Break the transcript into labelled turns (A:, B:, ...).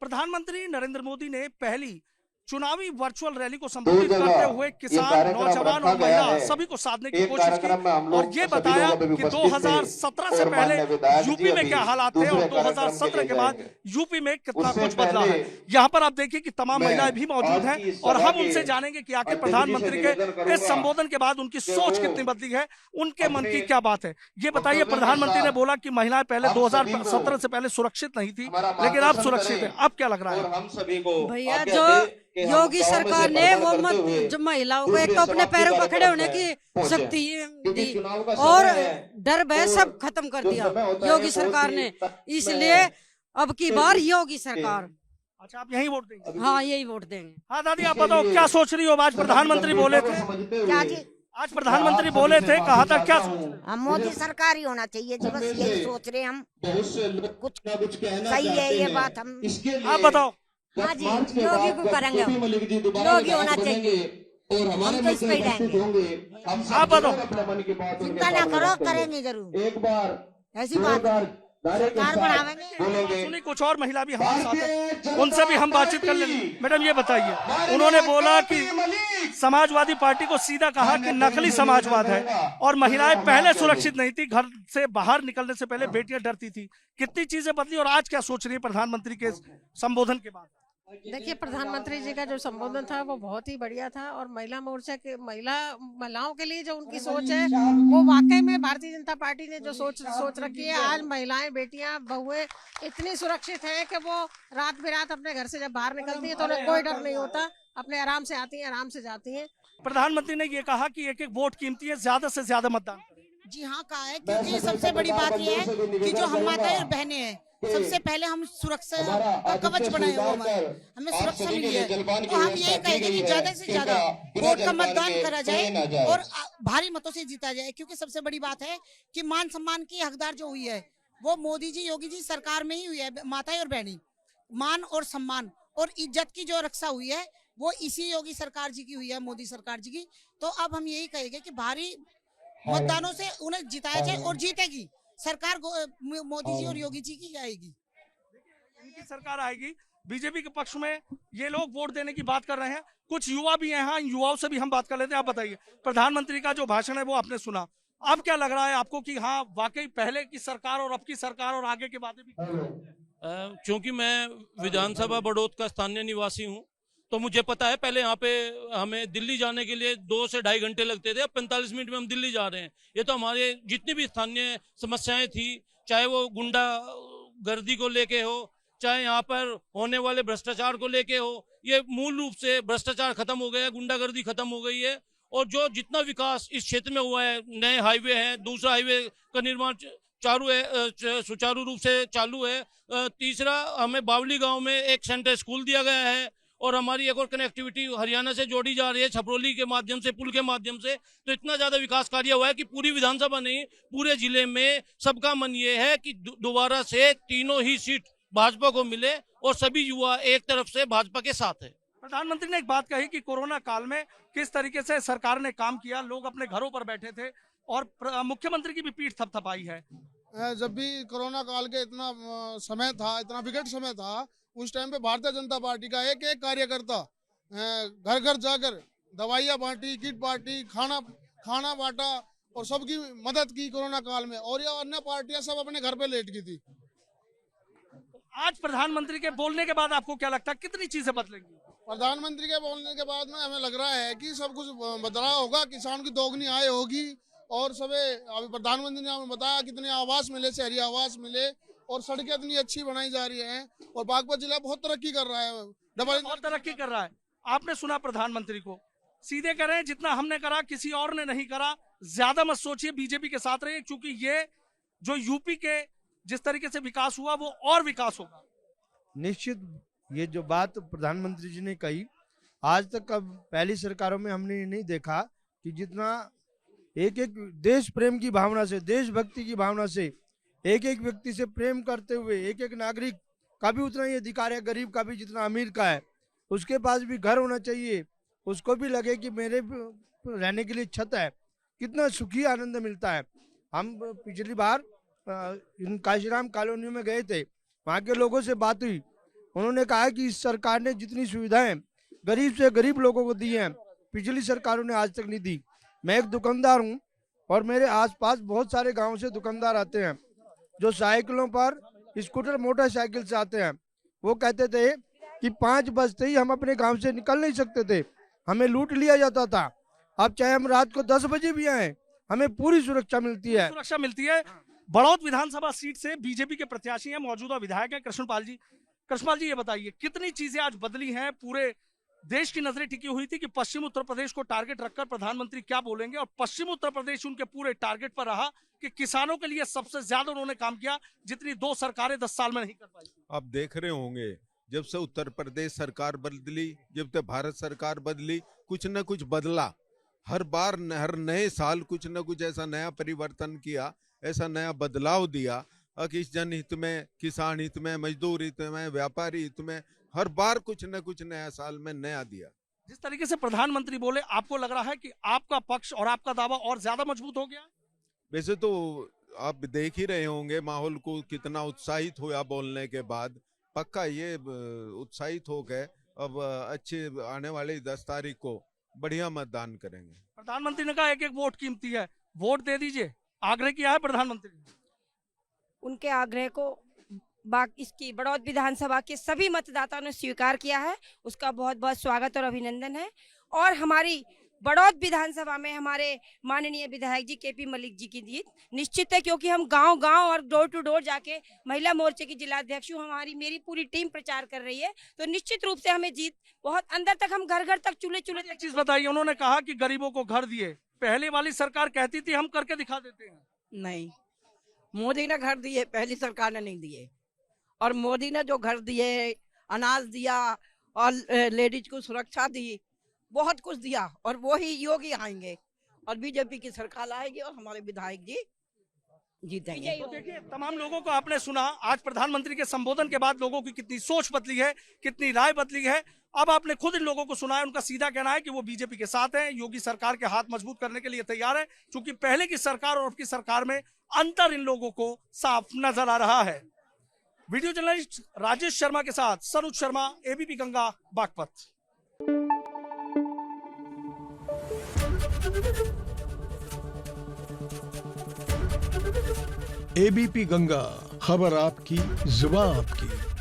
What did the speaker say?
A: प्रधानमंत्री नरेंद्र मोदी ने पहली चुनावी वर्चुअल रैली को संबोधित करते हुए किसान, नौजवान और महिला सभी को साधने की कोशिश की और ये बताया कि 2017 से पहले यूपी में क्या हालात थे और 2017 के बाद यूपी में कितना कुछ बदला है। यहाँ पर आप देखिए कि तमाम महिलाएं भी मौजूद हैं और हम उनसे जानेंगे कि आखिर प्रधानमंत्री के इस संबोधन के बाद उनकी सोच कितनी बदली है, उनके मन की क्या बात है। ये बताइए, प्रधानमंत्री ने बोला कि महिलाएं पहले 2017 से पहले सुरक्षित नहीं थी, लेकिन अब सुरक्षित है। अब क्या लग रहा है
B: भैया? जो योगी सरकार ने वो जो महिलाओं को एक तो अपने पैरों पर खड़े होने की शक्ति दी और डर भय सब खत्म कर दिया योगी सरकार ने, इसलिए अब की बार योगी सरकार।
A: अच्छा, आप यही वोट देंगे?
B: हाँ, यही वोट देंगे।
A: हाँ दादी, आप बताओ क्या सोच रही हो? आज प्रधानमंत्री बोले थे,
C: क्या जी?
A: आज प्रधानमंत्री बोले थे, कहा था, क्या
C: हम मोदी सरकार ही होना चाहिए जी, बस यही सोच रहे हम। कुछ सही है ये बात। हम
A: आप बताओ।
C: हाँ जी, योगी को करेंगे, योगी होना चाहिए, हम तो इस पे ही रहेंगे।
A: आप बताओ।
C: चिंता ना करो, करेंगे जरूर, ऐसी बात सरकार बढ़ावेंगे।
A: सुनी, कुछ और महिला भी हमारे साथ है, उनसे भी हम बातचीत कर लेंगे। मैडम ये बताइए, उन्होंने बोला कि समाजवादी पार्टी को सीधा कहा कि नकली समाजवाद है और महिलाएं पहले सुरक्षित नहीं थी, घर से बाहर निकलने से पहले बेटियां डरती थी। कितनी चीजें बदली और आज क्या सोच रही है प्रधानमंत्री के संबोधन के बाद?
D: देखिए, प्रधानमंत्री जी का जो संबोधन था वो बहुत ही बढ़िया था और महिला मोर्चा के महिलाओं के लिए जो उनकी सोच है वो वाकई में भारतीय जनता पार्टी ने जो सोच रखी है। आज महिलाएं, बेटियां, बहुएं इतनी सुरक्षित हैं कि वो रात बिरात अपने घर से जब बाहर निकलती है तो उन्हें कोई डर नहीं होता, अपने आराम से आती हैं, आराम से जाती हैं।
A: प्रधानमंत्री ने ये कहा कि एक एक वोट कीमती है, ज्यादा से ज्यादा मतदान।
E: जी हाँ, कहा है, क्योंकि सबसे बड़ी बात यह है कि जो हम माताएं और बहनें हैं, सबसे पहले हम सुरक्षा का कवच बनाए हुए हमें सुरक्षा मिली है। तो हम यही कहेंगे कि ज्यादा से ज्यादा वोट का मतदान करा जाए और भारी मतों से जीता जाए, क्योंकि सबसे बड़ी बात है कि मान सम्मान की हकदार जो हुई है वो मोदी जी, योगी जी सरकार में ही हुई है। माताएं और बहनी, मान और सम्मान और इज्जत की जो रक्षा हुई है वो इसी योगी सरकार जी की हुई है, मोदी सरकार जी की। तो अब हम यही कहेंगे कि भारी मतदानों से उन्हें जिताया जाए और जीतेगी सरकार, मोदी जी और योगी जी की आएगी।
A: इनकी सरकार आएगी। बीजेपी के पक्ष में ये लोग वोट देने की बात कर रहे हैं, कुछ युवा भी हैं, हाँ, युवाओं से भी हम बात कर लेते हैं। आप बताइए, प्रधानमंत्री का जो भाषण है वो आपने सुना, अब क्या लग रहा है आपको कि हाँ वाकई पहले की सरकार और अब की सरकार और आगे के बातें भी?
F: क्योंकि मैं विधानसभा बड़ौद का स्थानीय निवासी हूँ तो मुझे पता है, पहले यहाँ पे हमें दिल्ली जाने के लिए 2 से ढाई घंटे लगते थे, अब 45 मिनट में हम दिल्ली जा रहे हैं। ये तो हमारे जितनी भी स्थानीय समस्याएं थी, चाहे वो गुंडा गर्दी को लेके हो, चाहे यहाँ पर होने वाले भ्रष्टाचार को लेके हो, ये मूल रूप से भ्रष्टाचार खत्म हो गया है, गुंडागर्दी खत्म हो गई है। और जो जितना विकास इस क्षेत्र में हुआ है, नए हाईवे हैं, दूसरा हाईवे का निर्माण सुचारू रूप से चालू है। तीसरा, हमें बावली गांव में एक सेंटर स्कूल दिया गया है और हमारी एक और कनेक्टिविटी हरियाणा से जोड़ी जा रही है छपरोली के माध्यम से, पुल के माध्यम से। तो इतना ज्यादा विकास कार्य हुआ है कि पूरी विधानसभा नहीं, पूरे जिले में सबका मन ये है कि दोबारा से तीनों ही सीट भाजपा को मिले और सभी युवा एक तरफ से भाजपा के साथ है।
A: प्रधानमंत्री ने एक बात कही कि कोरोना काल में किस तरीके से सरकार ने काम किया, लोग अपने घरों पर बैठे थे और मुख्यमंत्री की भी पीठ थपथपाई है।
G: जब भी कोरोना काल के इतना समय था, इतना विकट समय था, उस टाइम पे भारतीय जनता पार्टी का एक एक कार्यकर्ता घर घर जाकर दवाइयाँ बांटी, किट बांटी, खाना बांटा और सबकी मदद की कोरोना काल में। और ये अन्य पार्टियां सब अपने घर पे लेट गई थी।
A: आज प्रधानमंत्री के बोलने के बाद आपको क्या लगता है कितनी चीजें बदलेंगी?
G: प्रधानमंत्री के बोलने के बाद में हमें लग रहा है कि सब कुछ बदलाव होगा, किसान की दोगुनी आय होगी और अभी प्रधानमंत्री ने हमें बताया कितने आवास मिले, शहरी आवास मिले और सड़कें इतनी अच्छी बनाई जा रही हैं और बागपत जिला बहुत तरक्की कर रहा है,
A: बहुत तरक्की कर रहा है। आपने सुना प्रधानमंत्री को, सीधे करें, जितना हमने करा किसी और ने नहीं करा, ज्यादा मत सोचिए, बीजेपी के साथ रहिए, क्योंकि ये जो यूपी के जिस तरीके से विकास हुआ वो और विकास होगा।
H: निश्चित ये जो बात प्रधानमंत्री जी ने कही, आज तक कब पहली सरकारों में हमने ये नहीं देखा कि जितना एक एक देश प्रेम की भावना से, देशभक्ति की भावना से, एक एक व्यक्ति से प्रेम करते हुए एक एक नागरिक का भी उतना ही अधिकार है, गरीब का भी जितना अमीर का है, उसके पास भी घर होना चाहिए, उसको भी लगे कि मेरे रहने के लिए छत है। कितना सुखी आनंद मिलता है। हम पिछली बार इन काशीराम कॉलोनी में गए थे, वहाँ के लोगों से बात हुई उन्होंने कहा कि इस सरकार ने जितनी सुविधाएं गरीब से गरीब लोगों को दी हैं पिछली सरकारों ने आज तक नहीं दी। मैं एक दुकानदार हूं और मेरे आसपास बहुत सारे गांव से दुकानदार आते हैं जो साइकिलों पर, स्कूटर, मोटरसाइकिल से आते हैं। वो कहते थे कि 5 बजते ही हम अपने गांव से निकल नहीं सकते थे, हमें लूट लिया जाता था। अब चाहे हम रात को 10 बजे भी आए, हमें पूरी सुरक्षा मिलती है।
A: सुरक्षा मिलती है। बड़ौद विधानसभा सीट से बीजेपी के प्रत्याशी हैं, मौजूदा विधायक हैं कृष्णपाल जी। कृष्णपाल जी, ये बताइए कितनी चीजें आज बदली हैं? पूरे देश की नजरें टिकी हुई थी कि पश्चिम उत्तर प्रदेश को टारगेट रखकर प्रधानमंत्री क्या बोलेंगे, और पश्चिम उत्तर प्रदेश उनके पूरे टारगेट पर रहा कि किसानों के लिए सबसे ज्यादा उन्होंने काम किया, जितनी 2 सरकारें 10 साल में नहीं कर पाई।
I: आप देख रहे होंगे जब से उत्तर प्रदेश सरकार बदली, जब से भारत सरकार बदली, कुछ न कुछ बदला। हर बार हर नए साल कुछ न कुछ ऐसा नया परिवर्तन किया, ऐसा नया बदलाव दिया कि जनहित में, किसान हित में, मजदूर हित में, व्यापारी हित में, हर बार कुछ न कुछ नया साल में नया दिया।
A: जिस तरीके से प्रधानमंत्री बोले, आपको लग रहा है कि आपका पक्ष और आपका दावा और ज्यादा मजबूत हो गया?
I: वैसे तो आप देख ही रहे होंगे माहौल को कितना उत्साहित हुआ बोलने के बाद। पक्का ये उत्साहित हो गए। अब अच्छे आने वाले 10 तारीख को बढ़िया मतदान करेंगे।
A: प्रधानमंत्री ने कहा एक एक वोट कीमती है, वोट दे दीजिए, आग्रह किया है प्रधानमंत्री ने।
C: उनके आग्रह को इसकी बड़ौद विधानसभा के सभी मतदाताओं ने स्वीकार किया है, उसका बहुत बहुत स्वागत और अभिनंदन है। और हमारी बड़ौद विधानसभा में हमारे माननीय विधायक जी केपी मलिक जी की जीत निश्चित है, क्योंकि हम गांव-गांव और डोर टू डोर जाके महिला मोर्चे की जिलाध्यक्ष हूँ, मेरी पूरी टीम प्रचार कर रही है, तो निश्चित रूप से हमें जीत बहुत अंदर तक, हम घर घर तक, चूल्हे चूल्हे
A: एक चीज बताइए, उन्होंने कहा कि गरीबों को घर दिए, पहले वाली सरकार कहती थी हम करके दिखा देते हैं।
J: नहीं, मोदी ने घर दिए, पहली सरकार ने नहीं दिए। और मोदी ने जो घर दिए, अनाज दिया और लेडीज को सुरक्षा दी, बहुत कुछ दिया, और वो ही योगी आएंगे और बीजेपी की सरकार आएगी और हमारे विधायक जी जीतेंगे।
A: तो देखिए, तमाम लोगों को आपने सुना। आज प्रधानमंत्री के संबोधन के बाद लोगों की कितनी सोच बदली है, कितनी राय बदली है। अब आपने खुद इन लोगों को सुना है, उनका सीधा कहना है कि वो बीजेपी के साथ हैं, योगी सरकार के हाथ मजबूत करने के लिए तैयार है, क्योंकि पहले की सरकार और अब की सरकार में अंतर इन लोगों को साफ नजर आ रहा है। वीडियो जर्नलिस्ट राजेश शर्मा के साथ सनुज शर्मा, एबीपी गंगा, बागपत।
K: एबीपी गंगा, खबर आपकी, जुबान आपकी।